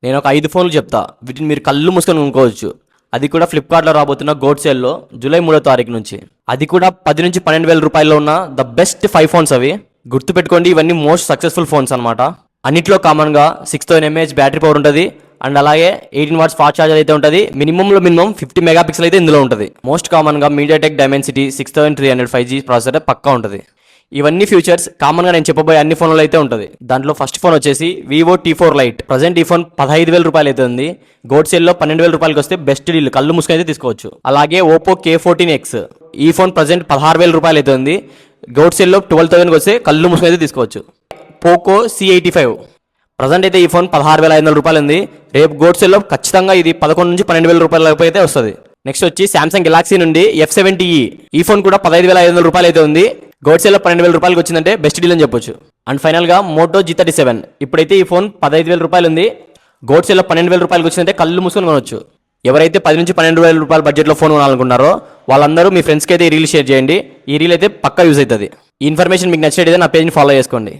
నేను ఒక 5 ఫోన్లు చెప్తా, వీటిని మీరు కళ్ళు మూసుకొని కొనుక్కోవచ్చు. అది కూడా ఫ్లిప్కార్ట్లో రాబోతున్న గోడ్ సేల్లో జూలై 3వ తారీఖు నుంచి. అది కూడా 10 నుంచి 12 వేల రూపాయల్లో ఉన్న ద బెస్ట్ 5 ఫోన్స్ అవి. గుర్తుపెట్టుకోండి, ఇవన్నీ మోస్ట్ సక్సెస్ఫుల్ ఫోన్స్ అనమాట. అన్నిట్లో కామన్గా 6000 mAh బ్యాటరీ పవర్ ఉంటుంది. అండ్ అలాగే 18 వాట్స్ ఫాస్ట్ ఛార్జర్ అయితే ఉంటుంది. మినిమం 50 మెగాపిక్సెల్ అయితే ఇందులో ఉంటుంది. మోస్ట్ కామన్గా మీడియాటెక్ డైమెన్సిటీ 6300 5G ప్రాసెసర్ పక్కా ఉంటుంది. ఇవన్నీ ఫ్యూచర్స్ కామన్గా నేను చెప్పబోయే అన్ని ఫోన్లో అయితే ఉంటుంది. దాంట్లో ఫస్ట్ ఫోన్ వచ్చేసి వివో T4 Lite. ప్రజెంట్ ఈ ఫోన్ 15,000 రూపాయలు అయితే ఉంది. గోడ్ సేల్లో 12,000 రూపాయలకి వస్తే బెస్ట్ డీల్, కళ్ళు మూసుకొని అయితే తీసుకోవచ్చు. అలాగే ఓపో K14X. ఈ ఫోన్ ప్రజెంట్ 16,000 రూపాయలు అయితే ఉంది. గోడ్ సేల్లో 12,000కి వస్తే కళ్ళు మూసుకొని అయితే తీసుకోవచ్చు. Poco C85. ప్రజెంట్ అయితే ఈ ఫోన్ 16,500 రూపాయలు ఉంది. రేపు గోడ్ సేల్లో ఖచ్చితంగా ఇది 11 నుంచి 12,000 రూపాయల అయితే వస్తుంది. నెక్స్ట్ వచ్చి సామ్సంగ్ గెలాక్సీ నుండి F70e. ఈ ఫోన్ కూడా 15,500 రూపాయలు అయితే ఉంది. గోడ్ సేల్లో 12,000 రూపాయలకి వచ్చిందంటే బెస్ట్ డీల్ అని చెప్పొచ్చు. అండ్ ఫైనల్గా మోటో G37. ఇప్పుడైతే ఈ ఫోన్ 15,000 రూపాయలు ఉంది. గోడ్ సేల్లో 12,000 రూపాయలకి వచ్చిందంటే కళ్ళు మూసుకొని కొనవచ్చు. ఎవరైతే 10 నుంచి 12,000 రూపాయల బడ్జెట్లో ఫోన్ కొనాలనుకున్నారో వాళ్ళందరూ మీ ఫ్రెండ్స్కి అయితే ఈ రీల్ షేర్ చేయండి. ఈ రీల్ అయితే పక్కా యూజ్ అవుతుంది. ఈ ఇన్ఫర్మేషన్ మీకు నచ్చినట్టయితే నా పేజ్ని ఫాలో చేసుకోండి.